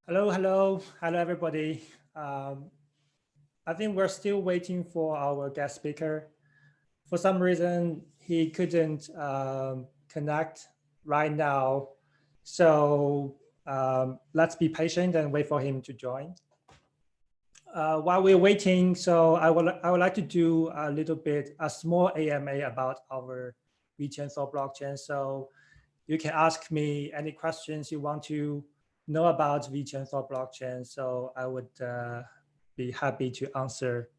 Hello, everybody. I think we're still waiting for our guest speaker. For some reason, he couldn't connect right now. So let's be patient and wait for him to join. While we're waiting, so I would like to do a small AMA about our VeChainThor blockchain. So you can ask me any questions you want to know about VeChainThor blockchain. So I would be happy to answer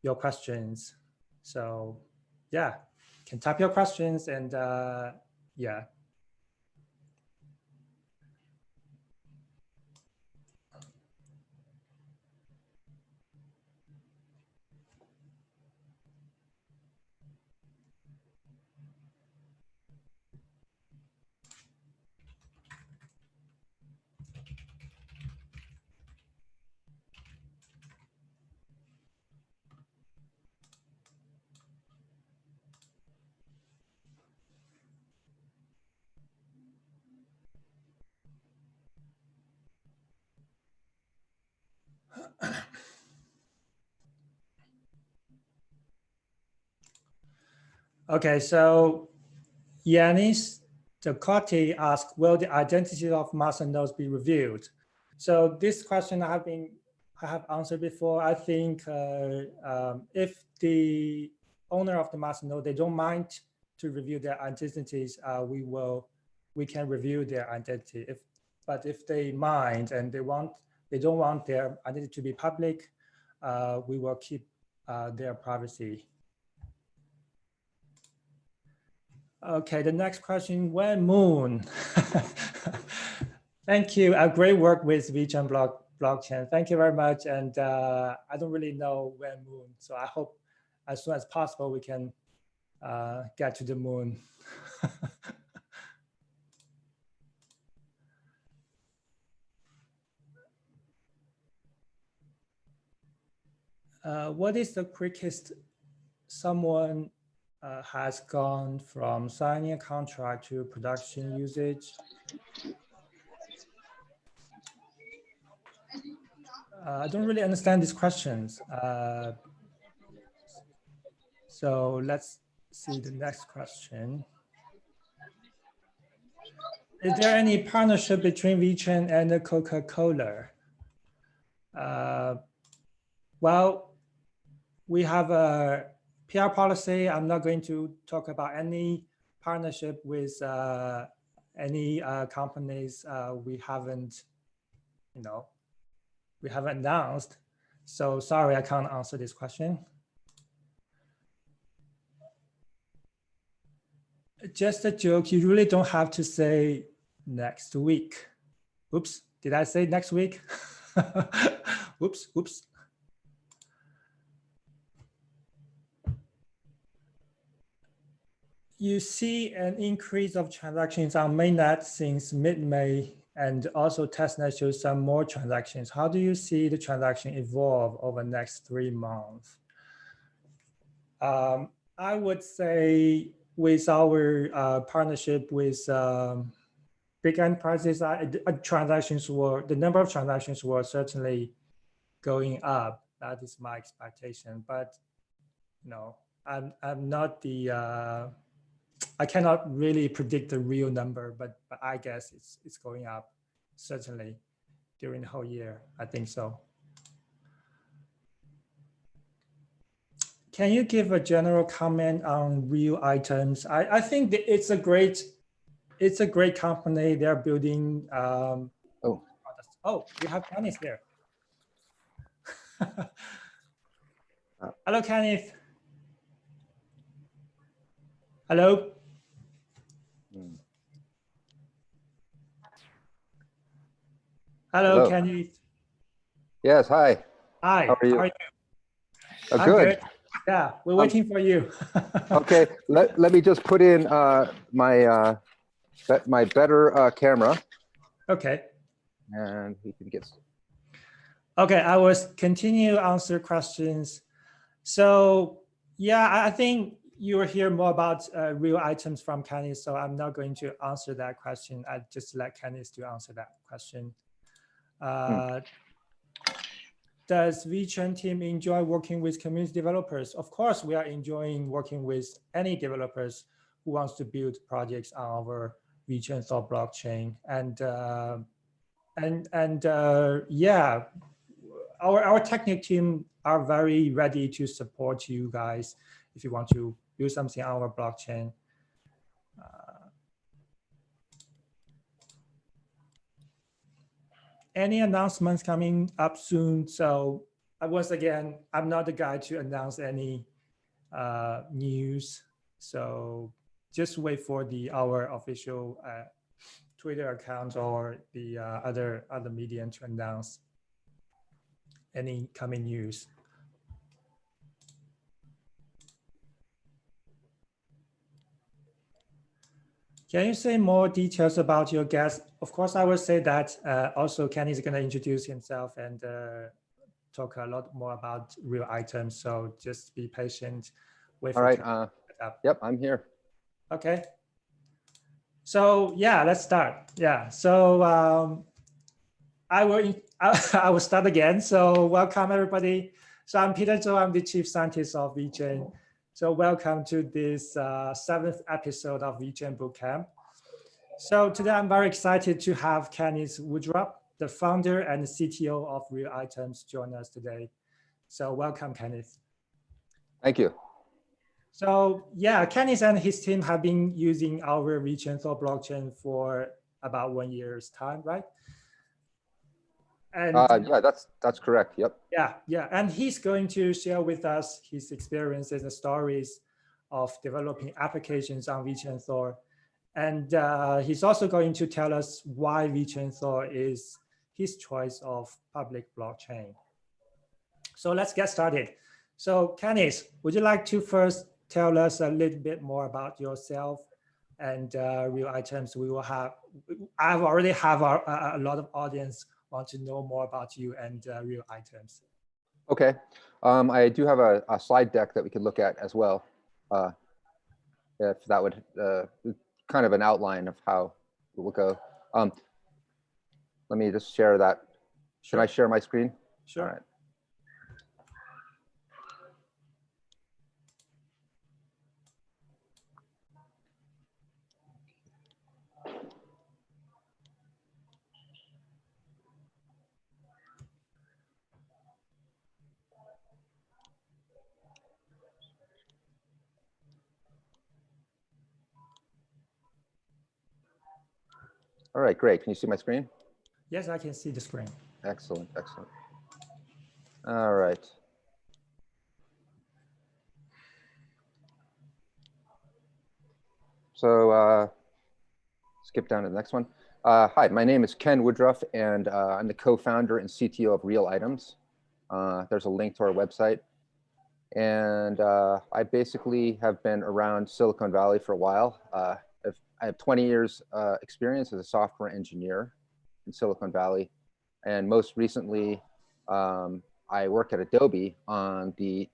your questions. So yeah, you can type your questions and yeah. Okay, so Yanis Ducati asked, will the identity of master nodes be revealed? So this question I have answered before. I think if the owner of the master node, they don't mind to reveal their identities, we can reveal their identity. But if they mind and they don't want their identity to be public, we will keep their privacy. Okay, the next question, when moon? Thank you. Great work with VeChain blockchain. Thank you very much. And I don't really know when moon. So I hope as soon as possible we can get to the moon. What is the quickest someone has gone from signing a contract to production usage? I don't really understand these questions. So let's see the next question. Is there any partnership between VeChain and Coca-Cola? Well, we have a PR policy. I'm not going to talk about any partnership with any companies we haven't announced. So sorry, I can't answer this question. Just a joke. You really don't have to say next week. Oops, did I say next week? Oops. You see an increase of transactions on mainnet since mid-May, and also testnet shows some more transactions. How do you see the transaction evolve over the next 3 months? I would say with our partnership with big enterprises, the number of transactions were certainly going up. That is my expectation. But I'm not the I cannot really predict the real number, but I guess it's going up certainly during the whole year. I think so. Can you give a general comment on real items? I think that it's a great company. They're building. Oh, we have Kenneth there. Hello, Kenneth. Hello. Hello, Kenneth. Yes, hi. Hi. How are you? I'm good. Yeah, we're waiting for you. Okay, let me just put in my better camera. Okay. And we can get. Okay, I will continue answer questions. So yeah, I think you will hear more about real items from Kenneth, so I'm not going to answer that question. I just let Kenneth to answer that question. Does VeChain team enjoy working with community developers? Of course, we are enjoying working with any developers who wants to build projects on our VeChainThor blockchain. Yeah, our technical team are very ready to support you guys if you want to build something on our blockchain. Any announcements coming up soon? So once again, I'm not the guy to announce any news. So just wait for our official Twitter account or the other media to announce any coming news. Can you say more details about your guest? Of course, I will say that also Kenny is going to introduce himself and talk a lot more about real items. So just be patient. Wait. All right. Yep, I'm here. Okay. So yeah, let's start. Yeah. So I will start again. So welcome everybody. So I'm Peter Zhou. I'm the chief scientist of VeChain. So welcome to this 7th episode of VeChain Bootcamp. So today I'm very excited to have Kenneth Woodruff, the founder and CTO of Real Items, join us today. So welcome, Kenneth. Thank you. So yeah, Kenneth and his team have been using our VeChainThor blockchain for about 1 year's time, right? And yeah, that's correct. Yep. Yeah, and he's going to share with us his experiences and stories of developing applications on VeChainThor. And he's also going to tell us why VeChainThor is his choice of public blockchain. So let's get started. So Kenneth, would you like to first tell us a little bit more about yourself and Real Items? We will have, I already have a lot of audience want to know more about you and Real Items. Okay. I do have a slide deck that we could look at as well. If that would kind of an outline of how it will go. Let me just share that. Should I share my screen? Sure. All right. All right, great. Can you see my screen? Yes, I can see the screen. Excellent, excellent. All right. So skip down to the next one. Hi, my name is Ken Woodruff, and I'm the co-founder and CTO of Real Items. There's a link to our website. And I basically have been around Silicon Valley for a while. I have 20 years experience as a software engineer in Silicon Valley. And most recently, I work at Adobe on the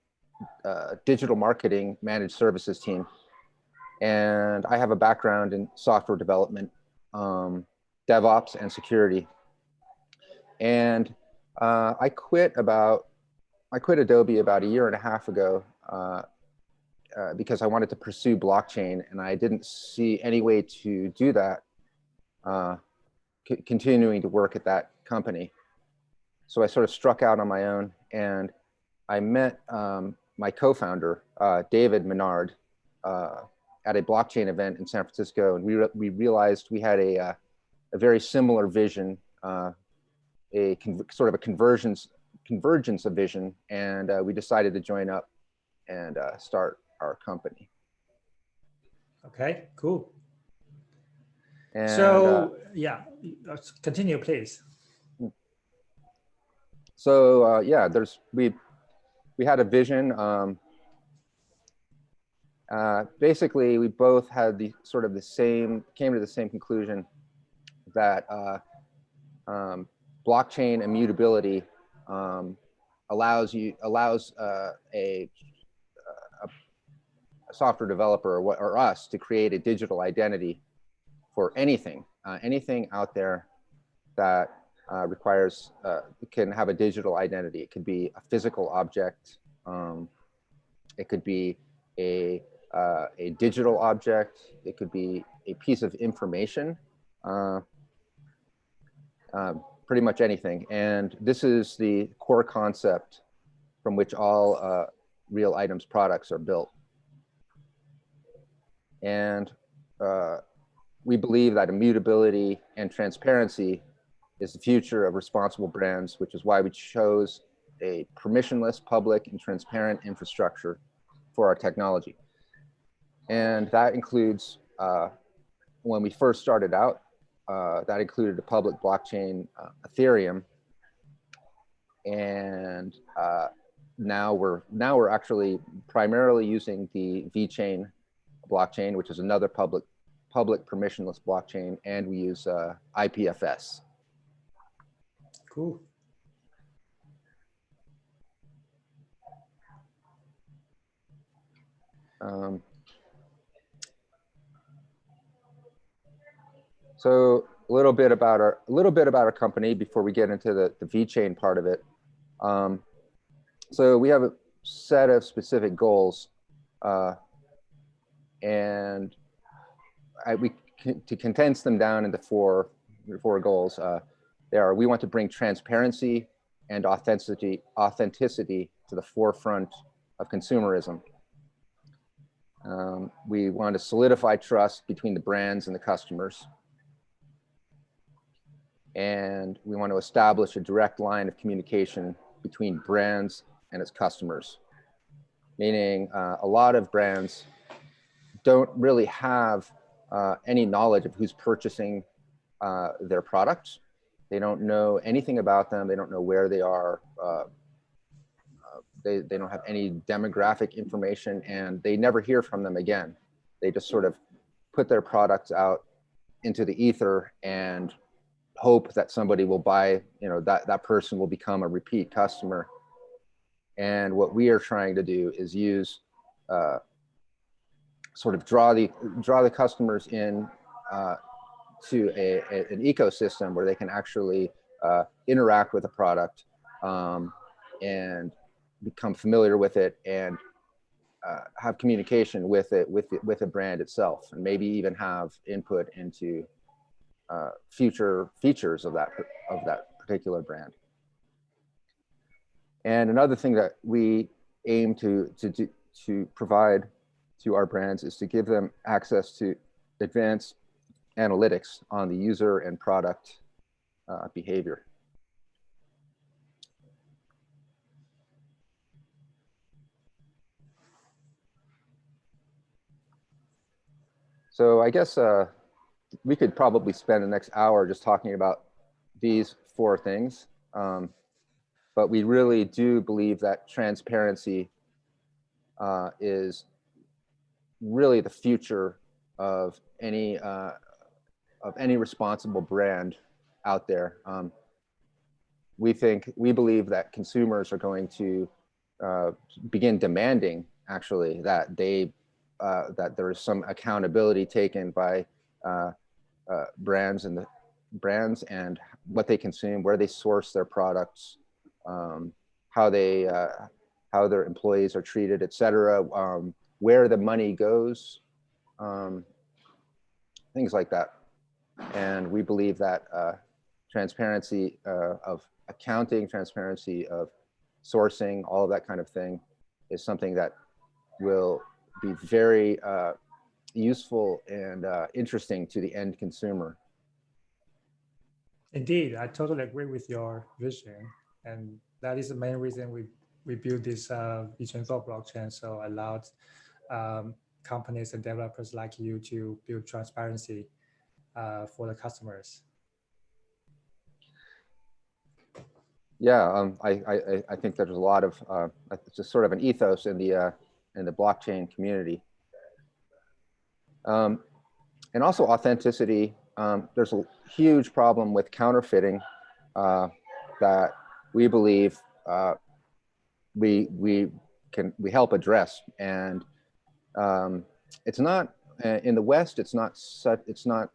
digital marketing managed services team. And I have a background in software development, DevOps, and security. And I quit Adobe about 1.5 years ago because I wanted to pursue blockchain, and I didn't see any way to do that continuing to work at that company. So I sort of struck out on my own, and I met my co-founder, David Menard, at a blockchain event in San Francisco, and we realized we had a very similar vision, sort of a convergence of vision, and we decided to join up and start our company. Okay, cool. And, so yeah, continue, please. So yeah, we had a vision. Basically, we both had came to the same conclusion that blockchain immutability allows a software developer or us to create a digital identity for anything out there that requires, it can have a digital identity. It could be a physical object. It could be a digital object. It could be a piece of information, pretty much anything. And this is the core concept from which all Real Items products are built. And we believe that immutability and transparency is the future of responsible brands, which is why we chose a permissionless, public, and transparent infrastructure for our technology. And that includes, when we first started out, that included a public blockchain, Ethereum. And now we're actually primarily using the VeChain blockchain, which is another public permissionless blockchain, and we use IPFS. Cool. So a little bit about our company before we get into the VeChain part of it. So we have a set of specific goals, and to condense them down into four goals. They are: we want to bring transparency and authenticity to the forefront of consumerism. We want to solidify trust between the brands and the customers. And we want to establish a direct line of communication between brands and its customers. Meaning a lot of brands don't really have any knowledge of who's purchasing their products. They don't know anything about them. They don't know where they are. They don't have any demographic information, and they never hear from them again. They just sort of put their products out into the ether and hope that somebody will buy, that person will become a repeat customer. And what we are trying to do is use, sort of draw the customers in to an ecosystem where they can actually interact with the product and become familiar with it, and have communication with it, with the brand itself, and maybe even have input into future features of that particular brand. And another thing that we aim to provide to our brands is to give them access to advanced analytics on the user and product behavior. So I guess we could probably spend the next hour just talking about these four things. But we really do believe that transparency is really the future of any responsible brand out there. We believe that consumers are going to begin demanding, actually, that that there is some accountability taken by brands and what they consume, where they source their products, how their employees are treated, etc., where the money goes, things like that. And we believe that transparency of accounting, transparency of sourcing, all of that kind of thing is something that will be very useful and interesting to the end consumer. Indeed, I totally agree with your vision, and that is the main reason we built this VeChainThor blockchain, so allowed companies and developers like you to build transparency for the customers. Yeah, I think there's a lot of it's just sort of an ethos in the blockchain community, and also authenticity. There's a huge problem with counterfeiting that we believe we help address, and it's not in the West. It's not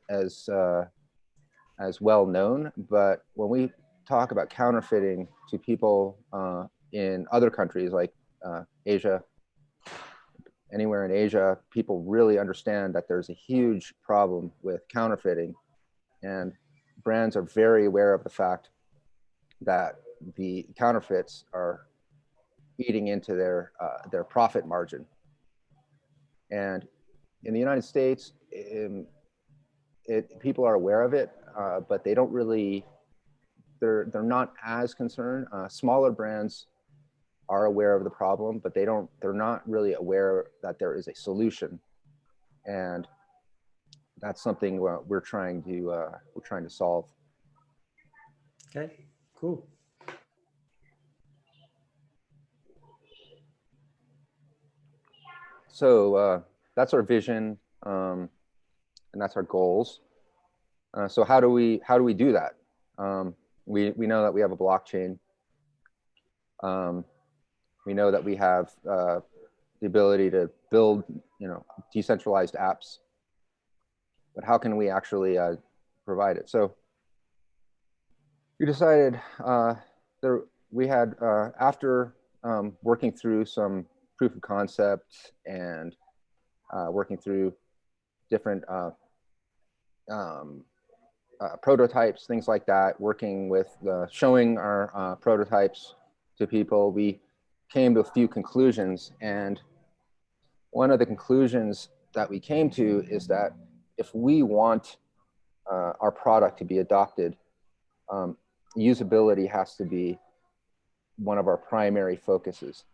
as well known, but when talk about counterfeiting to people in other countries like Asia, anywhere in Asia, people really understand that there's a huge problem with counterfeiting, and brands are very aware of the fact that the counterfeits are eating into their profit margin. And in the United States, people are aware of it, but they don't really, they're not as concerned. Smaller brands are aware of the problem, but they're not really aware that there is a solution. And that's something we're trying to solve. Okay, cool. So that's our vision, and that's our goals. So how do we do that? We know that we have a blockchain. We know that we have the ability to build, decentralized apps. But how can we actually provide it? So we decided we had after working through some proof of concept and working through different prototypes, things like that, working with showing our prototypes to people, we came to a few conclusions. And one of the conclusions that we came to is that if we want our product to be adopted, usability has to be one of our primary focuses.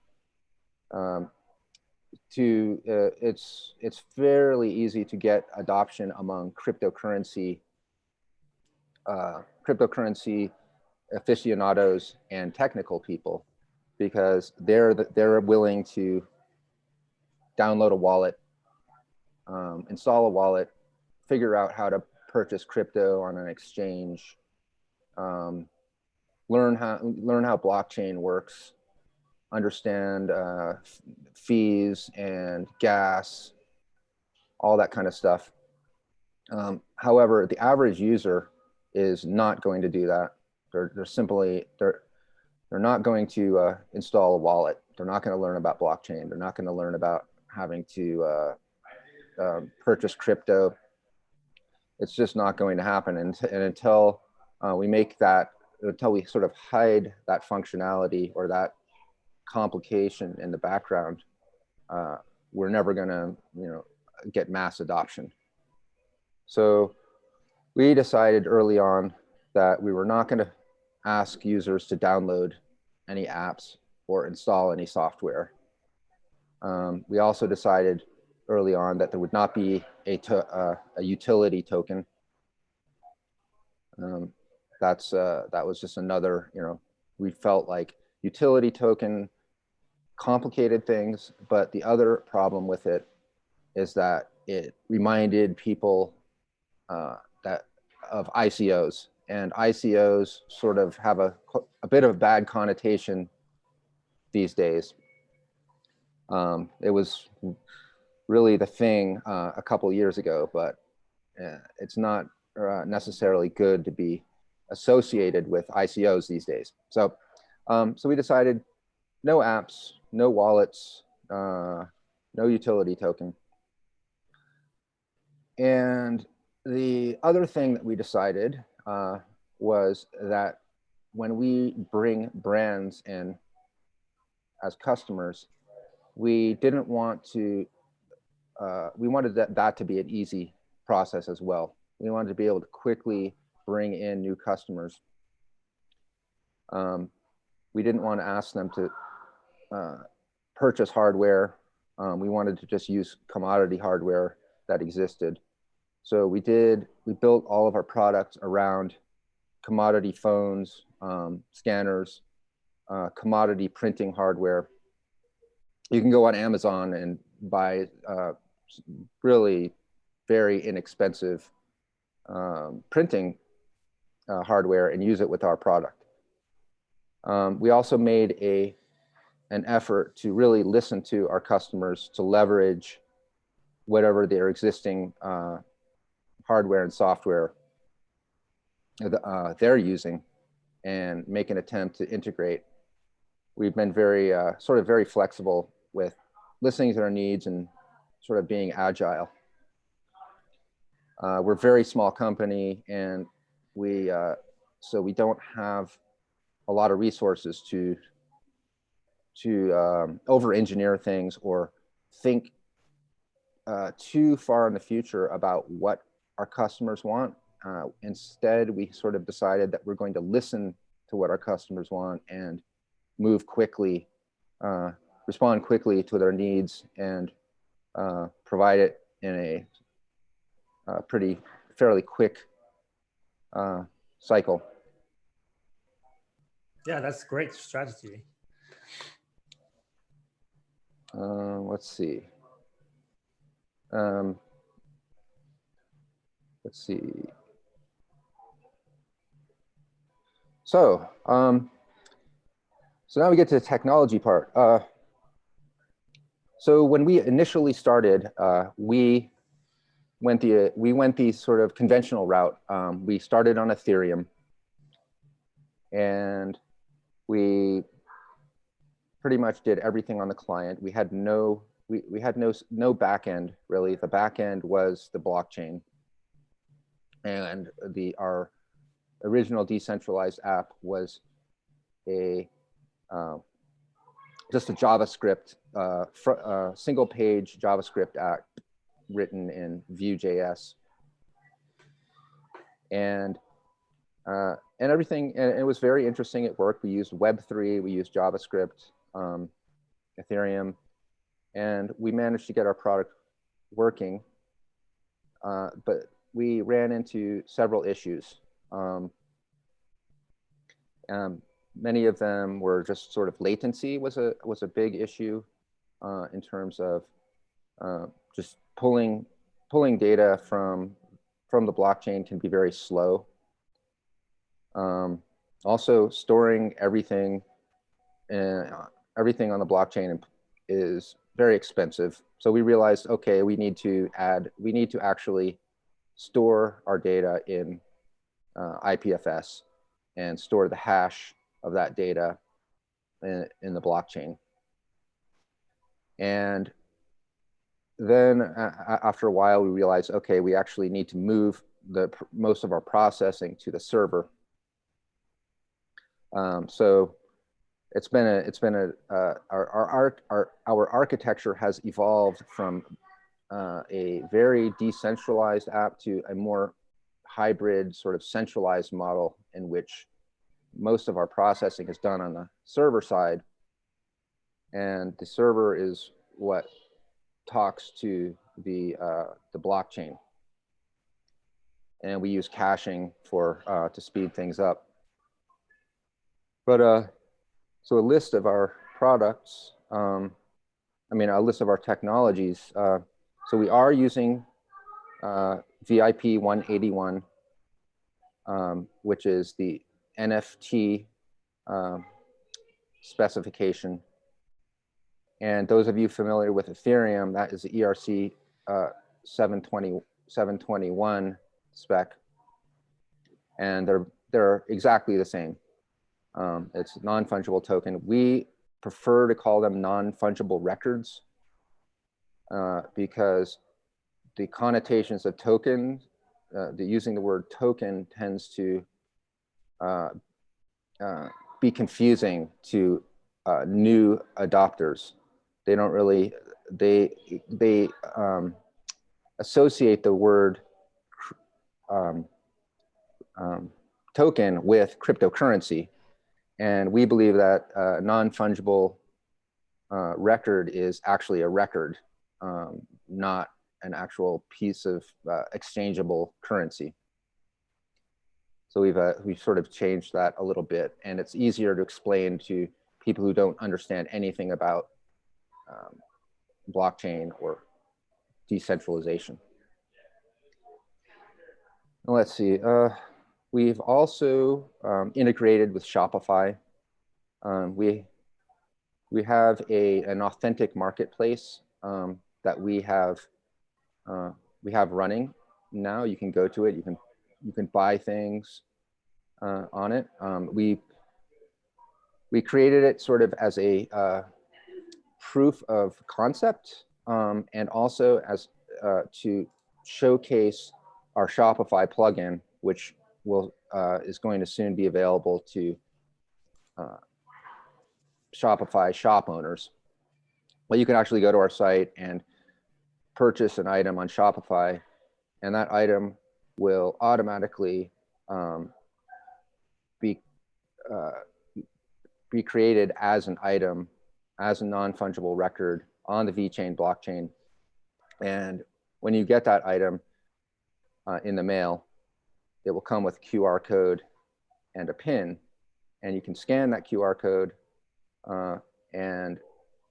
It's fairly easy to get adoption among cryptocurrency aficionados and technical people, because they're willing to download a wallet, install a wallet, figure out how to purchase crypto on an exchange, learn how blockchain works, understand fees and gas, all that kind of stuff. However, the average user is not going to do that. They're not going to install a wallet. They're not going to learn about blockchain. They're not going to learn about having to purchase crypto. It's just not going to happen. And until until we sort of hide that functionality or that complication in the background, we're never going to, get mass adoption. So we decided early on that we were not going to ask users to download any apps or install any software. We also decided early on that there would not be a utility token. That was just another, we felt like utility token complicated things, but the other problem with it is that it reminded people of ICOs, and ICOs sort of have a bit of a bad connotation these days. It was really the thing a couple of years ago, but it's not necessarily good to be associated with ICOs these days. So we decided no apps, no wallets, no utility token. And the other thing that we decided was that when we bring brands in as customers, we didn't want to, we wanted that to be an easy process as well. We wanted to be able to quickly bring in new customers. We didn't want to ask them to purchase hardware. We wanted to just use commodity hardware that existed. So we built all of our products around commodity phones, scanners, commodity printing hardware. You can go on Amazon and buy really very inexpensive printing hardware and use it with our product. We also made an effort to really listen to our customers, to leverage whatever their existing hardware and software they're using, and make an attempt to integrate. We've been very, sort of very flexible with listening to their needs and sort of being agile. We're a very small company, and so we don't have a lot of resources to over-engineer things or think too far in the future about what our customers want. Instead, we sort of decided that we're going to listen to what our customers want and move quickly, respond quickly to their needs, and provide it in a fairly quick cycle. Yeah, that's a great strategy. Let's see. Let's see. So now we get to the technology part. So when we initially started, we went the sort of conventional route. We started on Ethereum, and we pretty much did everything on the client. We had no back end really. The back end was the blockchain, and our original decentralized app was just a JavaScript, single page JavaScript app written in Vue.js, and everything. And it was very interesting. It worked. We used Web3, we used JavaScript, Ethereum, and we managed to get our product working. But we ran into several issues. Many of them were just sort of latency was a big issue in terms of just pulling data from the blockchain can be very slow. Also, storing everything on the blockchain is very expensive. So we realized, okay, we need to actually store our data in IPFS and store the hash of that data in the blockchain. And then after a while, we realized, okay, we actually need to move most of our processing to the server. So our architecture has evolved from a very decentralized app to a more hybrid sort of centralized model in which most of our processing is done on the server side, and the server is what talks to the blockchain, and we use caching to speed things up. But so a list of our products, a list of our technologies. So we are using VIP 181, which is the NFT specification. And those of you familiar with Ethereum, that is the ERC 721 spec, and they're exactly the same. It's non-fungible token. We prefer to call them non-fungible records because the connotations of token, using the word token tends to be confusing to new adopters. They don't really, they associate the word token with cryptocurrency. And we believe that non-fungible record is actually a record, not an actual piece of exchangeable currency. So we've sort of changed that a little bit, and it's easier to explain to people who don't understand anything about blockchain or decentralization. Let's see. We've also integrated with Shopify. We have an authentic marketplace that we have running now. You can go to it. You can buy things. on it. We created it sort of as a proof of concept, and also as to showcase our Shopify plugin, which is going to soon be available to Shopify shop owners. Well, you can actually go to our site and purchase an item on Shopify, and that item will automatically be created as an item, as a non-fungible record on the VeChain blockchain. And when you get that item in the mail, it will come with a QR code and a PIN, and you can scan that QR code, and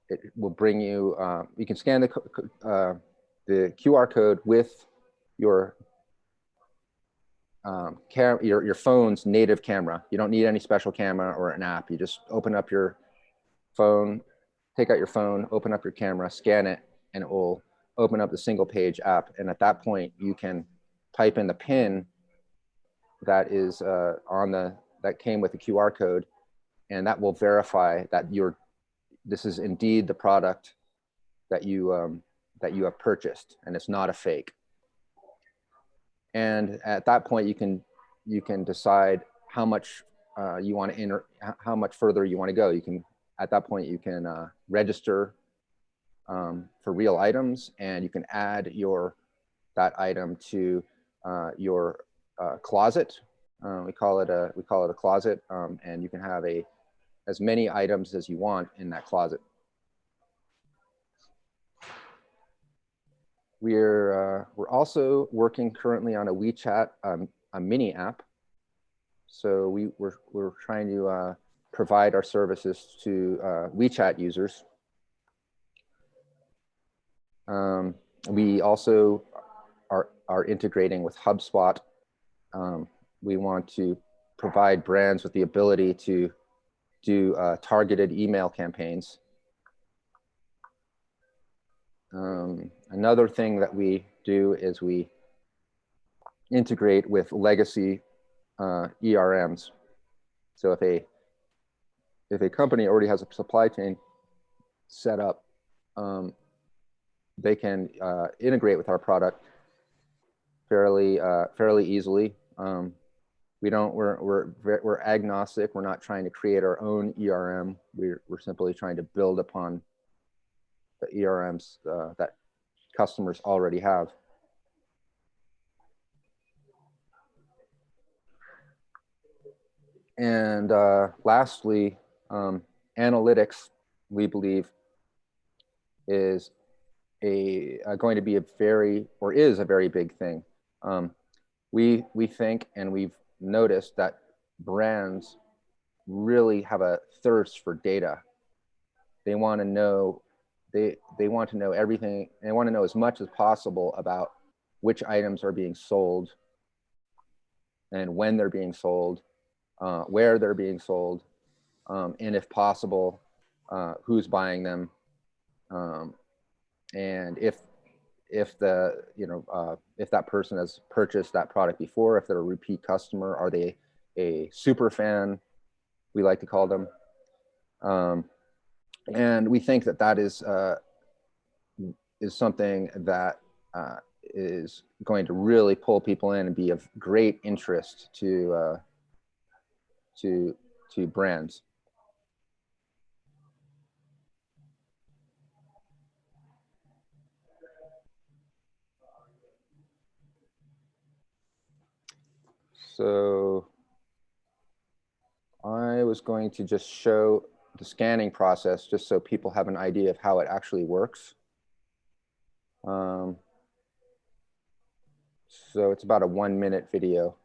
it will bring you, you can scan the QR code with your your phone's native camera. You don't need any special camera or an app. You just open up your phone, take out your phone, open up your camera, scan it, and it will open up the single page app. And at that point, you can type in the PIN that is that came with the QR code, and that will verify that this is indeed the product that you have purchased, and it's not a fake. And at that point, you can decide how much you want to how much further you want to go. At that point, you can register for real items, and you can add that item to your closet. We call it a closet, and you can have as many items as you want in that closet. We're also working currently on a WeChat a mini app. So we're trying to provide our services to WeChat users. We also are integrating with HubSpot. We want to provide brands with the ability to do targeted email campaigns. Another thing that we do is we integrate with legacy ERMs. So if a company already has a supply chain set up, they can integrate with our product fairly easily. We're agnostic. We're not trying to create our own ERM. We're simply trying to build upon the ERMs that customers already have. And lastly, analytics, we believe, is going to be a very big thing. We think, and we've noticed, that brands really have a thirst for data. They want to know everything. They want to know as much as possible about which items are being sold and when they're being sold, where they're being sold, and if possible, who's buying them, and if that person has purchased that product before, if they're a repeat customer, are they a super fan, we like to call them. And we think that is something that is going to really pull people in and be of great interest to brands. So I was going to just show the scanning process just so people have an idea of how it actually works. So it's about a 1-minute video.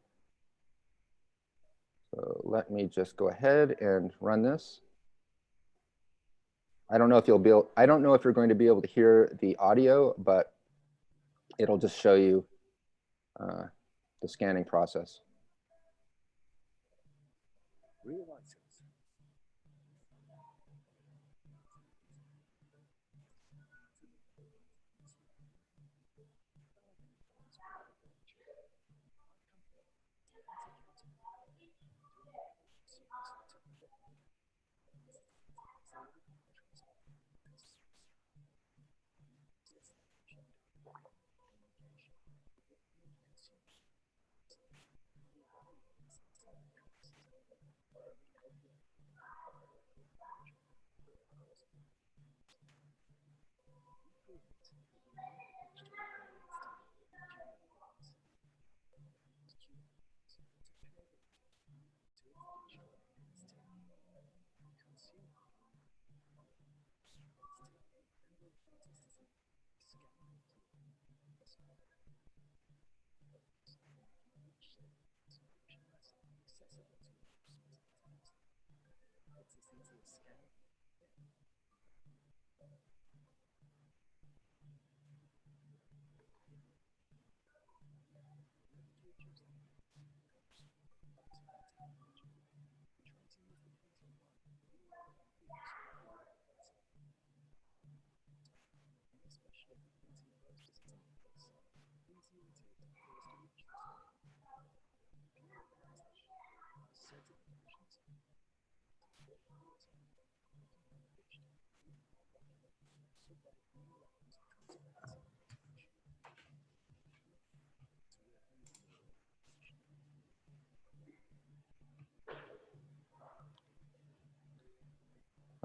So let me just go ahead and run this. I don't know if you're going to be able to hear the audio, but it'll just show you the scanning process.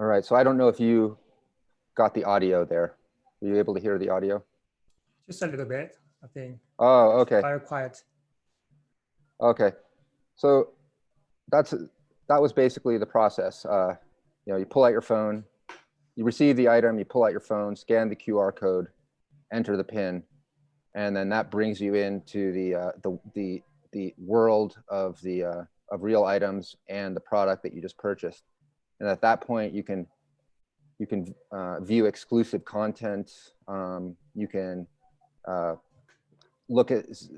All right, so I don't know if you got the audio there. Were you able to hear the audio? Just a little bit, I think. Oh, okay. Very quiet. Okay. So that was basically the process. You know, you pull out your phone, you receive the item, you pull out your phone, scan the QR code, enter the PIN, and then that brings you into the world of real items and the product that you just purchased. And at that point, you can view exclusive content. You can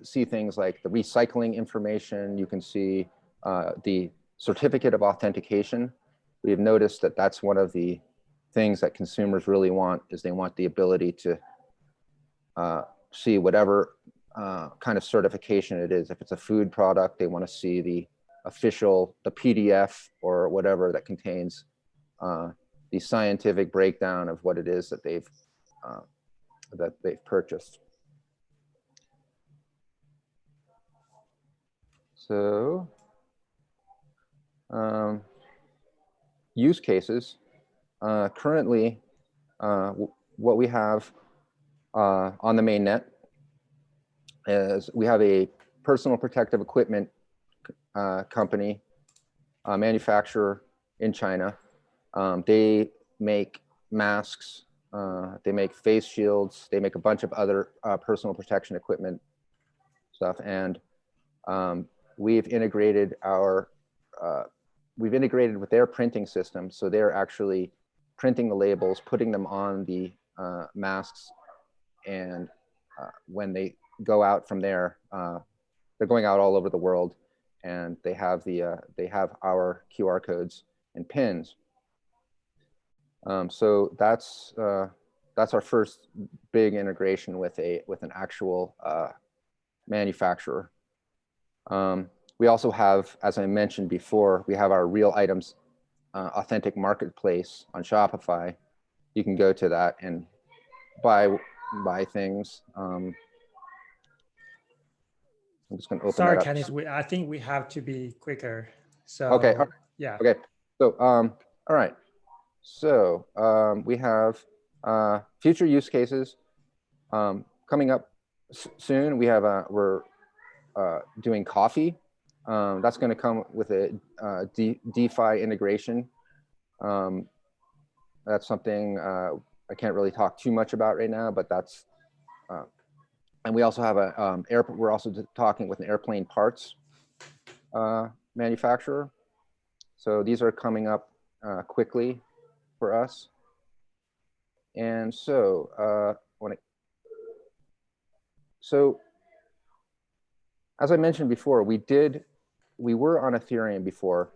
see things like the recycling information. You can see the certificate of authentication. We have noticed that that's one of the things that consumers really want, is they want the ability to see whatever kind of certification it is. If it's a food product, they want to see the official, the PDF or whatever that contains the scientific breakdown of what it is that they've purchased. So use cases. Currently, what we have on the mainnet is we have a personal protective equipment company, manufacturer in China. They make masks, they make face shields, they make a bunch of other personal protection equipment stuff. And we've integrated with their printing system. So they're actually printing the labels, putting them on the masks. And when they go out from there, they're going out all over the world, and they have our QR codes and pins. So that's our first big integration with an actual manufacturer. We also have, as I mentioned before, we have our real items authentic marketplace on Shopify. You can go to that and buy things. I'm just going to open Sorry, that up. Kenneth, I think we have to be quicker. So okay. Yeah. Okay. So all right. So we have future use cases coming up soon. We have we're doing coffee. That's going to come with a DeFi integration. That's something I can't really talk too much about right now, but that's, and we also have we're also talking with an airplane parts manufacturer. So these are coming up quickly for us. And so so as I mentioned before, we were on Ethereum before,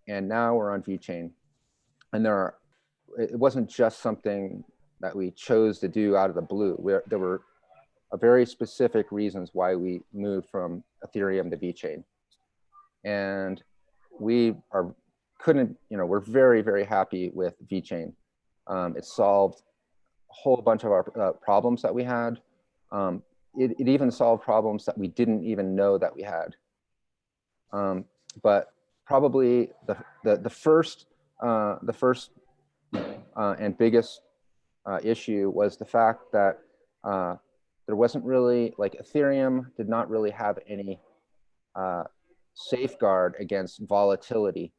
and now we're on VeChain. And it wasn't just something that we chose to do out of the blue. There were very specific reasons why we moved from Ethereum to VeChain. And we're very, very happy with VeChain. It solved a whole bunch of our problems that we had. It even solved problems that we didn't even know that we had. But probably the first and biggest issue was the fact that there wasn't really, like, Ethereum did not really have any safeguard against volatility.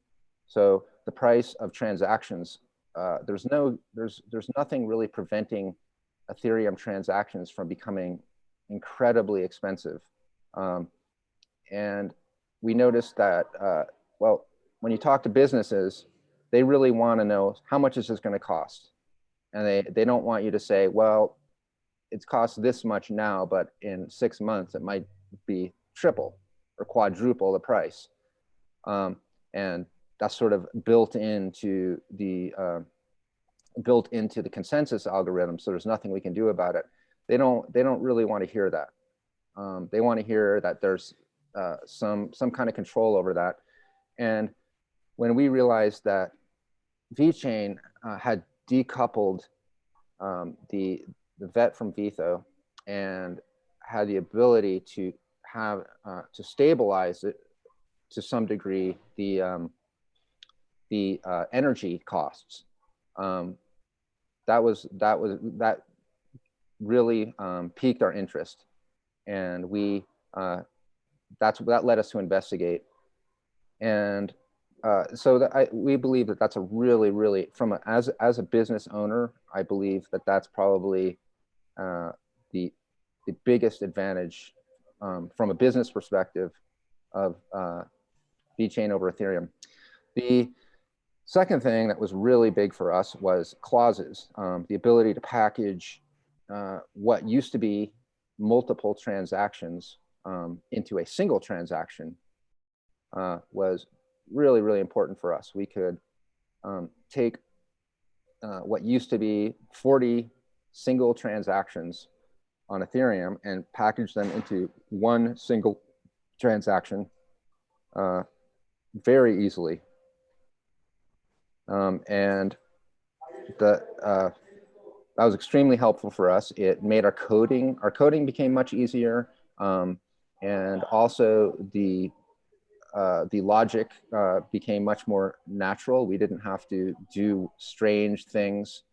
So the price of transactions, there's nothing really preventing Ethereum transactions from becoming incredibly expensive. And we noticed that, well, when you talk to businesses, they really want to know, how much is this going to cost? And they don't want you to say, well, it's cost this much now, but in 6 months, it might be triple or quadruple the price. And that's sort of built into the consensus algorithm. So there's nothing we can do about it. They don't really want to hear that. They want to hear that there's some kind of control over that. And when we realized that VeChain had decoupled the vet from VeTho and had the ability to have to stabilize it to some degree, the energy costs. that really piqued our interest, and that led us to investigate. And so we believe that that's a really as a business owner, I believe that that's probably the biggest advantage from a business perspective of VeChain over Ethereum. The second thing that was really big for us was clauses, the ability to package what used to be multiple transactions into a single transaction was really important for us. We could take what used to be 40 single transactions on Ethereum and package them into one single transaction very easily. And that was extremely helpful for us. It made our coding became much easier. And also the logic became much more natural. We didn't have to do strange things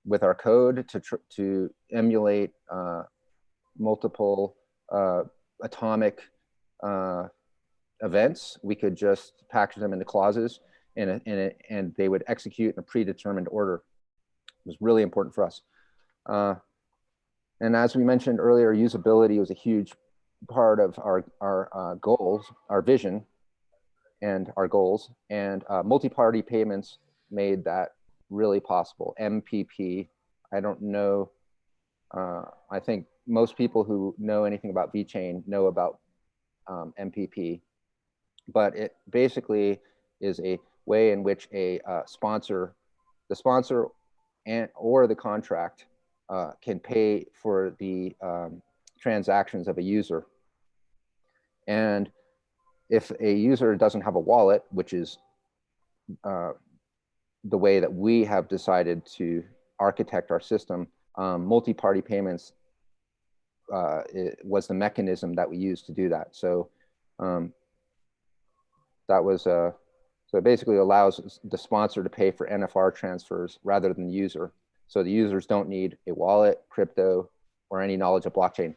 with our code to emulate multiple atomic events. We could just package them into clauses, and they would execute in a predetermined order. It was really important for us. And as we mentioned earlier, usability was a huge part of our goals, our vision, and our goals. And multi-party payments made that really possible. MPP, I don't know. I think most people who know anything about VeChain know about MPP, but it basically is a way in which the sponsor or the contract can pay for the transactions of a user. And if a user doesn't have a wallet, which is the way that we have decided to architect our system, multi-party payments was the mechanism that we used to do that. So that was so it basically allows the sponsor to pay for NFR transfers rather than the user. So the users don't need a wallet, crypto, or any knowledge of blockchain.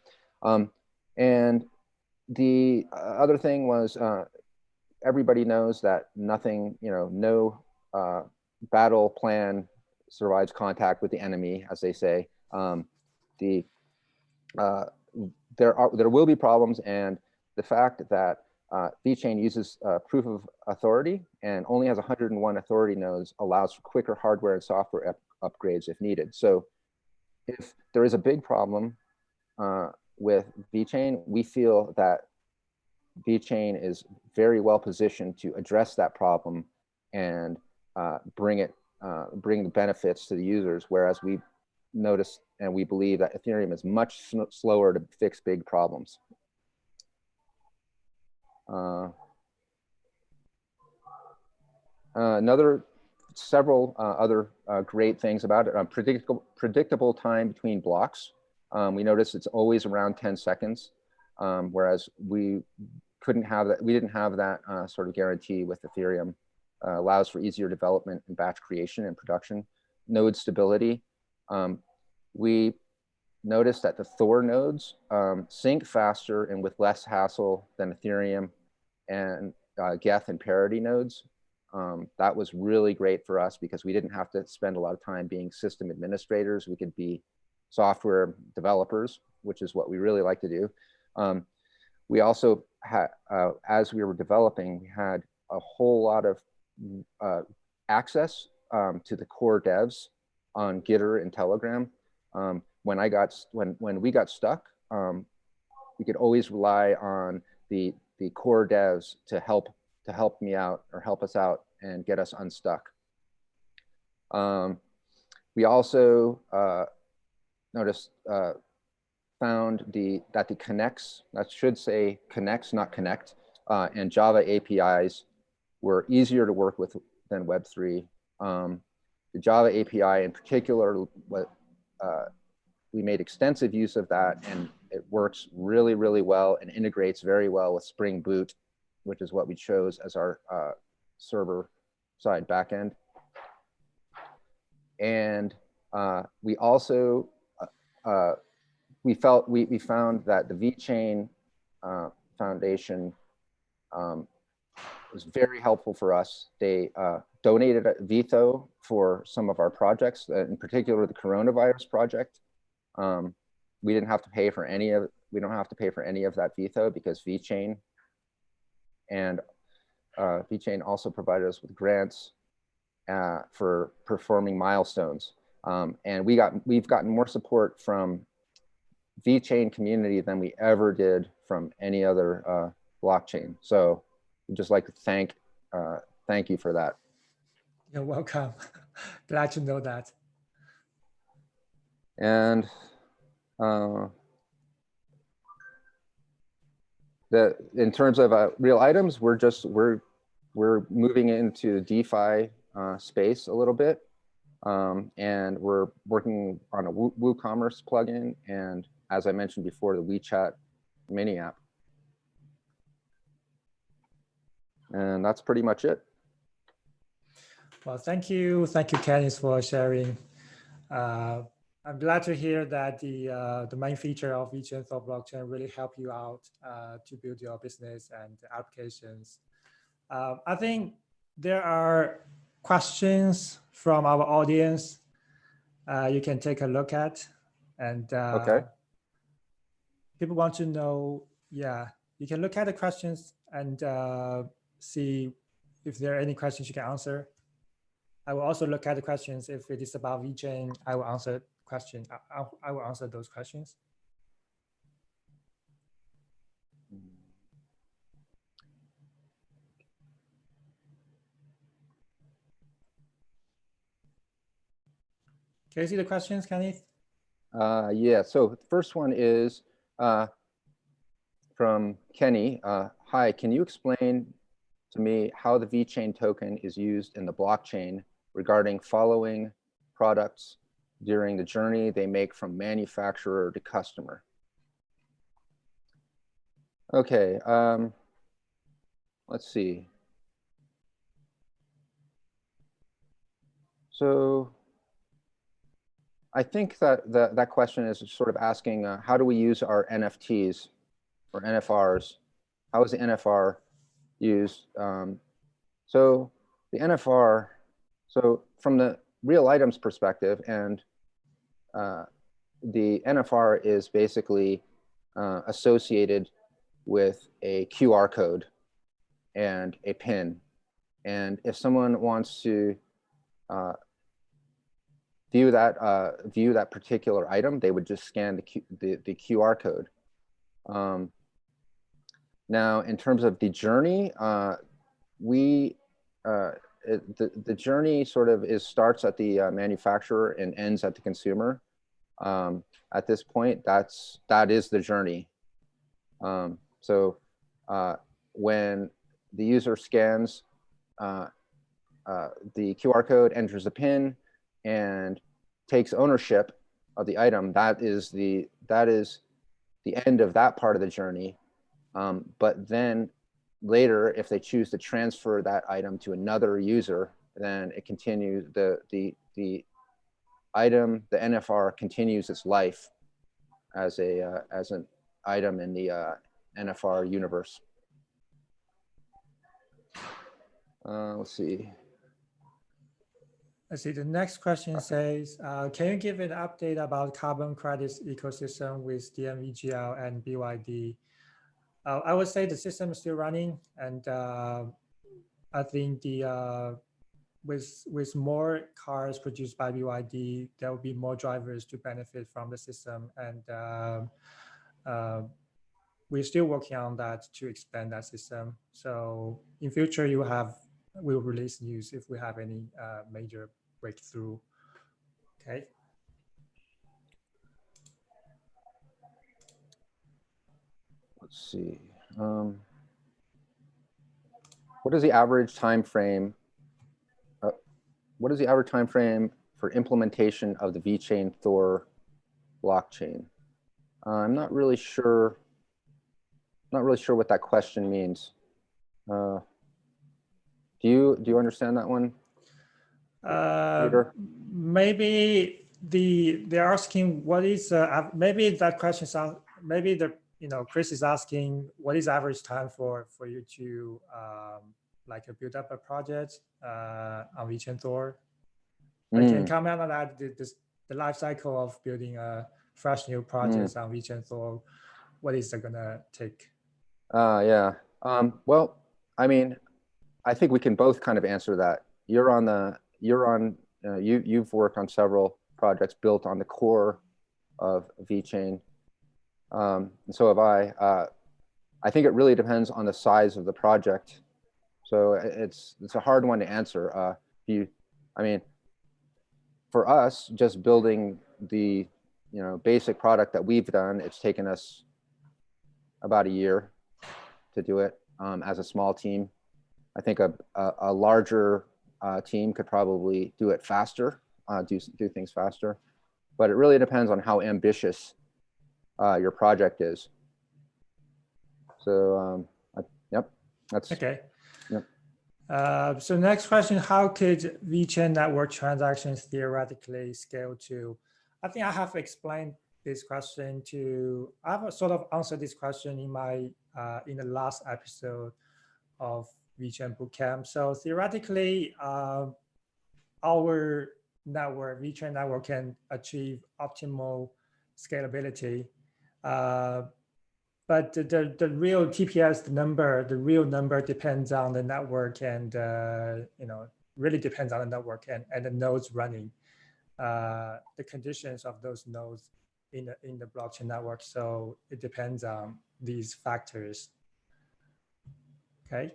And the other thing was everybody knows that nothing, no battle plan survives contact with the enemy, as they say. There will be problems, and the fact that VeChain uses proof of authority and only has 101 authority nodes allows for quicker hardware and software upgrades if needed. So if there is a big problem with VeChain, we feel that VeChain is very well positioned to address that problem and bring the benefits to the users, whereas we notice and we believe that Ethereum is much slower to fix big problems. Several other great things about it. Predictable time between blocks. We notice it's always around 10 seconds, whereas we couldn't have that. We didn't have that sort of guarantee with Ethereum. Allows for easier development and batch creation and production. Node stability. We noticed that the Thor nodes sync faster and with less hassle than Ethereum and Geth and Parity nodes. That was really great for us because we didn't have to spend a lot of time being system administrators. We could be software developers, which is what we really like to do. We also had, as we were developing, we had a whole lot of access to the core devs on Gitter and Telegram. When we got stuck, we could always rely on the core devs to help me out or help us out and get us unstuck. We also found that the connects, that should say connects, not connect, and Java APIs were easier to work with than Web3. The Java API in particular, we made extensive use of that, and it works really, really well and integrates very well with Spring Boot, which is what we chose as our server-side backend. And we also, we found that the VeChain Foundation was very helpful for us. They donated VeTho for some of our projects, in particular the coronavirus project. We didn't have to pay for any of, we don't have to pay for any of that VeTho because VeChain and VeChain also provided us with grants for performing milestones. And we've gotten more support from VeChain community than we ever did from any other blockchain. So we'd just like to thank you for that. You're welcome. Glad to know that. And in terms of real items, we're moving into DeFi space a little bit, and we're working on a WooCommerce plugin, and as I mentioned before, the WeChat mini app. And that's pretty much it. Well, thank you, Kenneth, for sharing. I'm glad to hear that the main feature of VeChainThor blockchain really help you out to build your business and applications. I think there are questions from our audience you can take a look at, and okay. People want to know, yeah, you can look at the questions and see if there are any questions you can answer. I will also look at the questions. If it is about VeChain, I will answer question. I will answer those questions. Can you see the questions, Kenneth? Yeah, so the first one is from Kenny. Hi, can you explain to me how the VeChain token is used in the blockchain regarding following products during the journey they make from manufacturer to customer? Okay, let's see. So I think that that question is sort of asking, how do we use our NFTs or NFRs? How is the NFR used? So the NFR, so from the real items perspective, and the NFR is basically associated with a QR code and a PIN. And if someone wants to view that particular item, they would just scan the QR code. Now, in terms of the journey, the journey sort of starts at the manufacturer and ends at the consumer. At this point, that is the journey. So when the user scans the QR code, enters the PIN, and takes ownership of the item, that is the end of that part of the journey. But then later, if they choose to transfer that item to another user, then it continues, the item, the NFR continues its life as an item in the NFR universe. Let's see. Let's see, the next question says, can you give an update about carbon credits ecosystem with DMVGL and BYD? I would say the system is still running, and I think with more cars produced by BYD, there will be more drivers to benefit from the system, and we're still working on that to expand that system. So in future, we'll release news if we have any major breakthrough. Okay. Let's see. What is the average time frame? What is the average time frame for implementation of the VeChainThor blockchain? I'm not really sure. Not really sure what that question means. Do you understand that one? Peter? Maybe they're asking what is maybe that question is maybe Chris is asking what is average time for you to like build up a project on VeChainThor. Like, can you comment on that? The life cycle of building a fresh new project on VeChainThor, what is it gonna take? Yeah. Well, I mean, I think we can both kind of answer that. You've worked on several projects built on the core of VeChain, and so have I. I think it really depends on the size of the project. So it's a hard one to answer. I mean, for us, just building the basic product that we've done, it's taken us about a year to do it as a small team. I think a larger team could probably do it faster, do things faster, but it really depends on how ambitious your project is. So, yep, that's okay. Yep. So next question, how could VeChain network transactions theoretically scale to? I think I have explained this question I have sort of answered this question in my in the last episode of VeChain Bootcamp. So theoretically, our network, VeChain network, can achieve optimal scalability. But the real TPS number, the real number depends on the network and really depends on the network and the nodes running, the conditions of those nodes in the blockchain network. So it depends on these factors. Okay.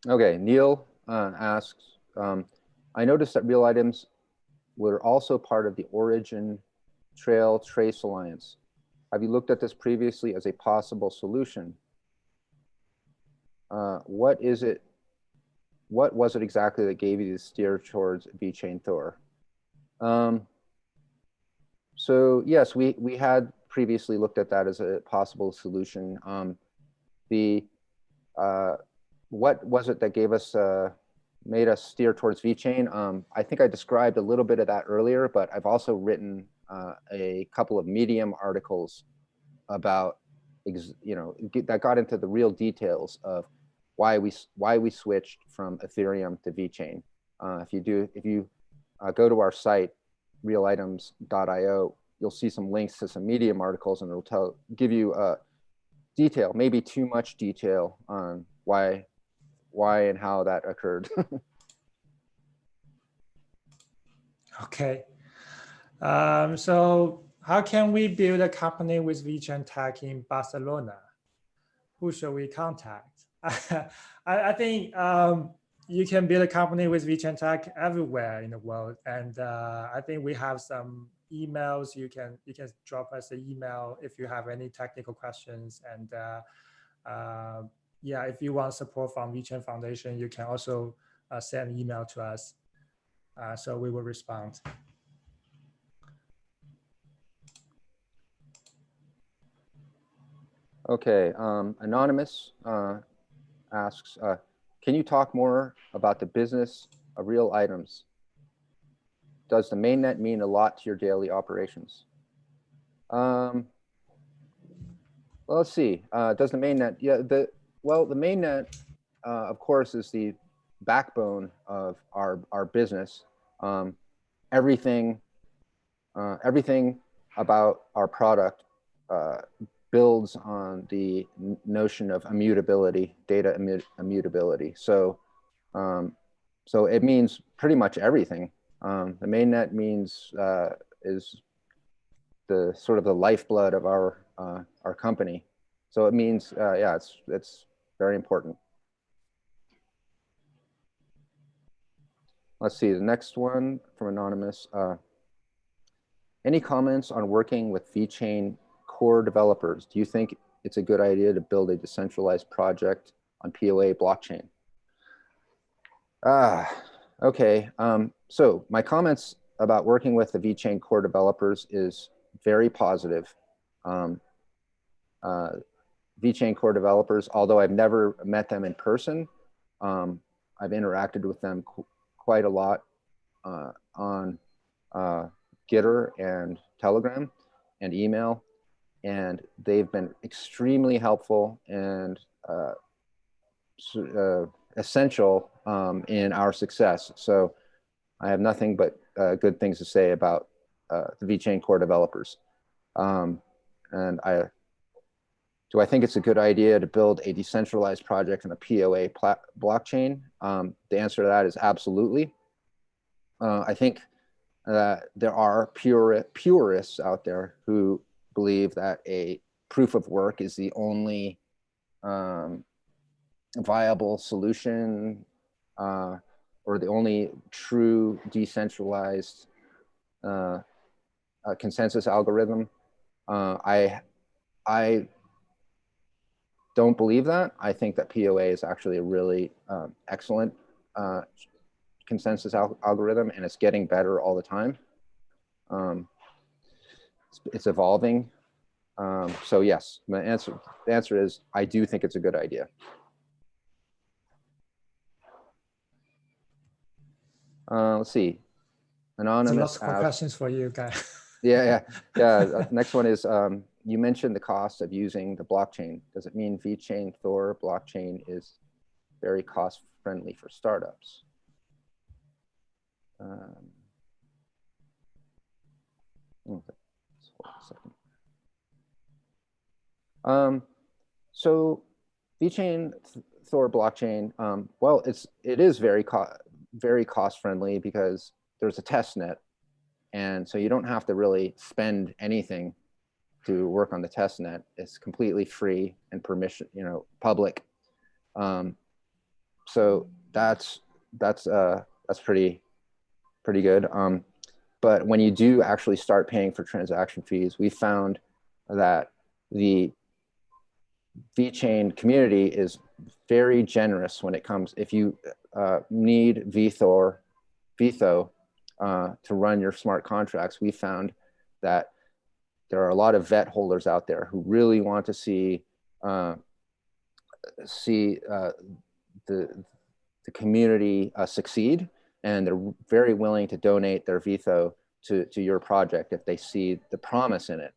Okay. Neil asks, I noticed that real items were also part of the Origin Trail Trace Alliance. Have you looked at this previously as a possible solution? What was it exactly that gave you the steer towards VeChainThor? So yes, we had previously looked at that as a possible solution. What was it that gave us made us steer towards VeChain? I think I described a little bit of that earlier, but I've also written a couple of Medium articles about that got into the real details of why we switched from Ethereum to VeChain. If you go to our site realitems.io, you'll see some links to some Medium articles, and it'll give you detail, maybe too much detail on why and how that occurred. Okay. So how can we build a company with VeChain Tech in Barcelona? Who should we contact? I think you can build a company with VeChain Tech everywhere in the world. And I think we have some emails. You can drop us an email if you have any technical questions. And yeah, if you want support from VeChain Foundation, you can also send an email to us. So we will respond. Okay, Anonymous asks, can you talk more about the business of real items? Does the mainnet mean a lot to your daily operations? Well, let's see. Does the mainnet? Yeah. The mainnet, of course, is the backbone of our business. Everything about our product builds on the notion of immutability, data immutability. So, so it means pretty much everything. The mainnet means is the sort of the lifeblood of our company. So it means, yeah, it's very important. Let's see the next one from Anonymous. Any comments on working with VeChain core developers? Do you think it's a good idea to build a decentralized project on POA blockchain? Okay. So my comments about working with the VeChain core developers is very positive. VeChain core developers, although I've never met them in person, I've interacted with them quite a lot on Gitter and Telegram and email, and they've been extremely helpful and essential in our success. So I have nothing but good things to say about the VeChainThor developers. And do I think it's a good idea to build a decentralized project on a POA blockchain? The answer to that is absolutely. I think there are purists out there who believe that a proof of work is the only viable solution or the only true decentralized consensus algorithm. I don't believe that. I think that POA is actually a really excellent consensus algorithm, and it's getting better all the time. It's evolving. So yes, the answer is I do think it's a good idea. Let's see. Anonymous. Lots of questions for you guys. Yeah. Next one is, you mentioned the cost of using the blockchain. Does it mean VeChainThor blockchain is very cost friendly for startups? Hold a second. So VeChainThor blockchain, well, it is very cost friendly because there's a test net, and so you don't have to really spend anything to work on the test net. It's completely free and permission, public. So that's pretty good. But when you do actually start paying for transaction fees, we found that the VeChain community is very generous when it comes, if you need VeTho to run your smart contracts. We found that there are a lot of vet holders out there who really want to see the community succeed, and they're very willing to donate their VeTho to your project if they see the promise in it.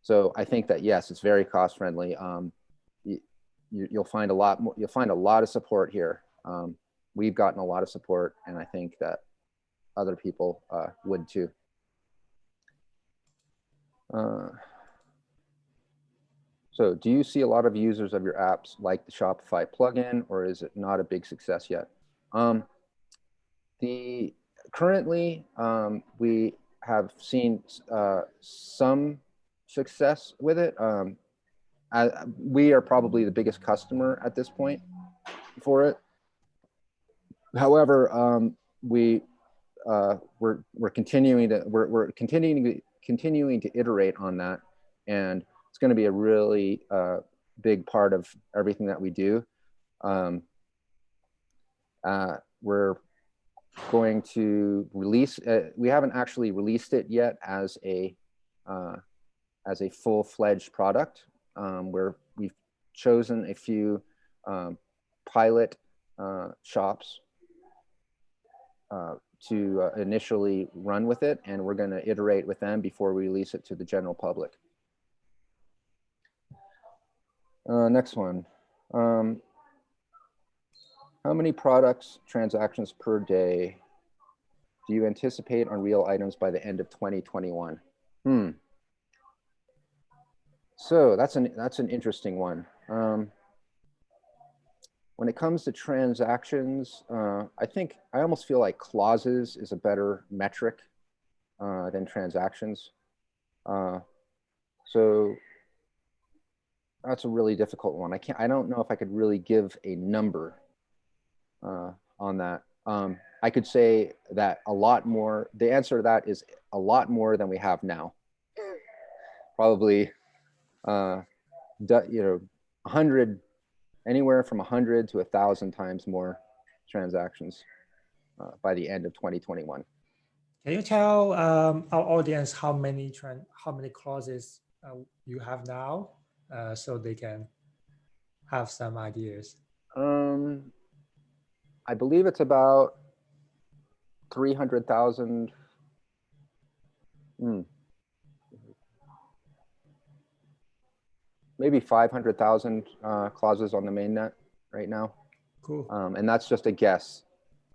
So I think that yes, it's very cost friendly. You'll find a lot more. You'll find a lot of support here. We've gotten a lot of support, and I think that other people would too. So do you see a lot of users of your apps like the Shopify plugin, or is it not a big success yet? Currently, we have seen some success with it. We are probably the biggest customer at this point for it. However, we're continuing to iterate on that, and it's going to be a really big part of everything that we do. We're going to release. We haven't actually released it yet as a full-fledged product. Where we've chosen a few pilot shops to initially run with it, and we're going to iterate with them before we release it to the general public. Next one. How many transactions per day do you anticipate on Real Items by the end of 2021? So that's an interesting one. When it comes to transactions, I almost feel like clauses is a better metric than transactions. So that's a really difficult one. I don't know if I could really give a number on that. I could say that a lot more. The answer to that is a lot more than we have now. Probably, 100, anywhere from 100 to 1,000 times more transactions by the end of 2021. Can you tell our audience how many clauses you have now, so they can have some ideas? I believe it's about 300,000. Maybe 500,000 clauses on the mainnet right now. Cool. And that's just a guess.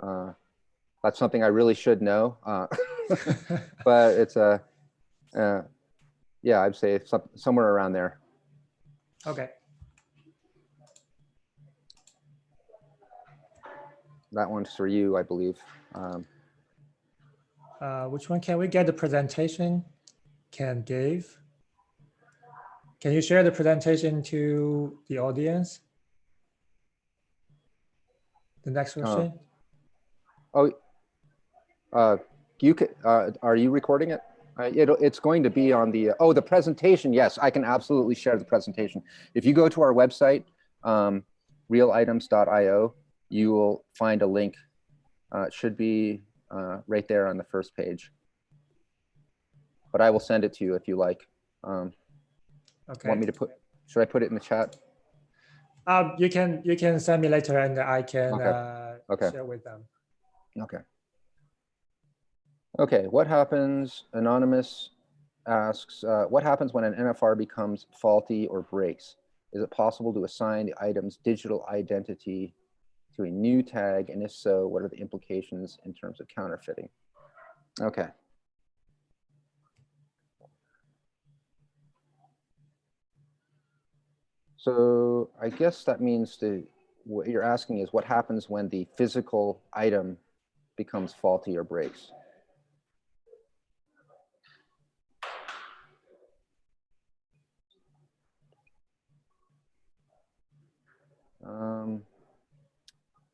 That's something I really should know. But it's a, yeah, I'd say somewhere around there. Okay. That one's for you, I believe. Which one? Can we get the presentation Ken gave? Can you share the presentation to the audience? The next question. You could, are you recording it? It's going to be on the, the presentation. Yes, I can absolutely share the presentation. If you go to our website, realitems.io, you will find a link. It should be right there on the first page. But I will send it to you if you like. Okay. Want me to should I put it in the chat? You can send me later and I can share with them. Okay. Okay, what happens, Anonymous asks, what happens when an NFR becomes faulty or breaks? Is it possible to assign the item's digital identity to a new tag? And if so, what are the implications in terms of counterfeiting? Okay. So I guess that means what you're asking is what happens when the physical item becomes faulty or breaks?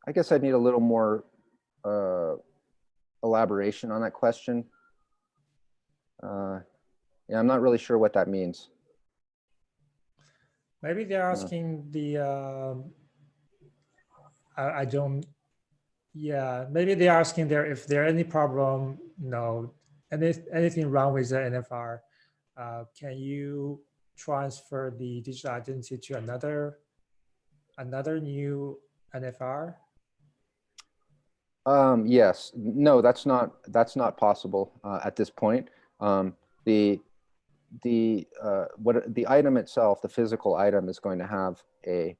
I guess I'd need a little more elaboration on that question. Yeah, I'm not really sure what that means. Maybe they're asking the, I don't, yeah, maybe they're asking there if there any problem, anything wrong with the NFR. Can you transfer the digital identity to another new NFR? Yes, no, that's not possible at this point. The item itself, the physical item, is going to have a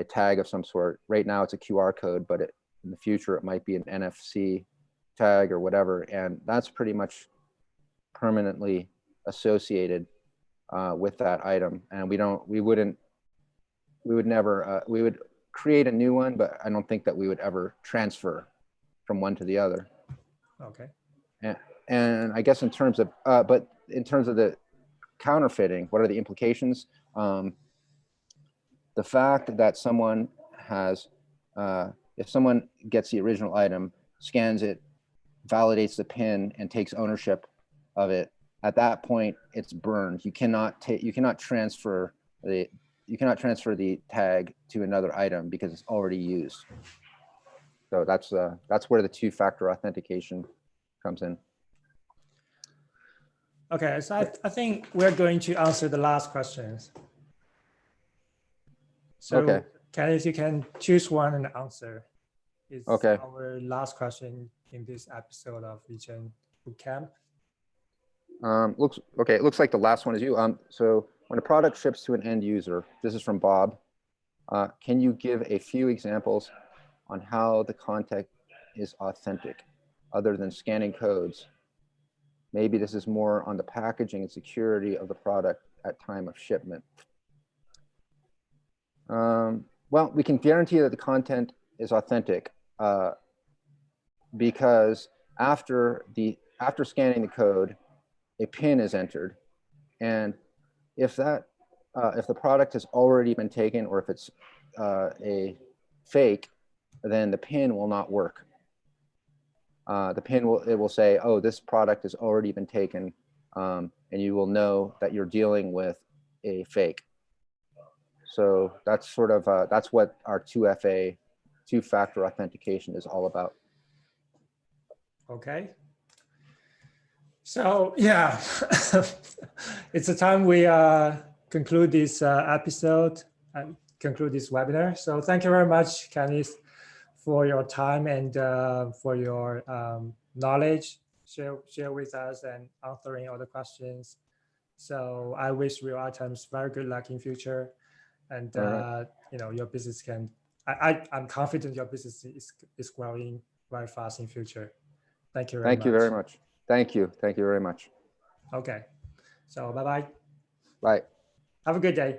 tag of some sort. Right now it's a QR code, but in the future it might be an NFC tag or whatever, and that's pretty much permanently associated with that item. And we would create a new one, but I don't think that we would ever transfer from one to the other. Okay. And I guess in terms of the counterfeiting, what are the implications? The fact that someone has, if someone gets the original item, scans it, validates the PIN, and takes ownership of it, at that point it's burned. You cannot transfer the tag to another item because it's already used. So that's where the two-factor authentication comes in. Okay, so I think we're going to answer the last questions. So okay. If you can choose one and answer. It's okay. Our last question in this episode of VeChain Bootcamp. It looks like the last one is you. So when a product ships to an end user, this is from Bob, can you give a few examples on how the content is authentic other than scanning codes? Maybe this is more on the packaging and security of the product at time of shipment. Well, we can guarantee that the content is authentic because after scanning the code, a PIN is entered, and if the product has already been taken, or if it's a fake, then the PIN will not work. The PIN will say, oh, this product has already been taken, and you will know that you're dealing with a fake. So that's sort of that's what our 2FA, two-factor authentication, is all about. Okay. So yeah, it's the time we conclude this episode and conclude this webinar. So thank you very much, Kenneth, for your time and for your knowledge share with us and answering all the questions. So I wish Real Items very good luck in future, and All you know, your business can. I'm confident your business is growing very fast in future. Thank you very Thank much. you very much. Thank you. Thank you very much. Okay, so bye bye. Bye. Have a good day.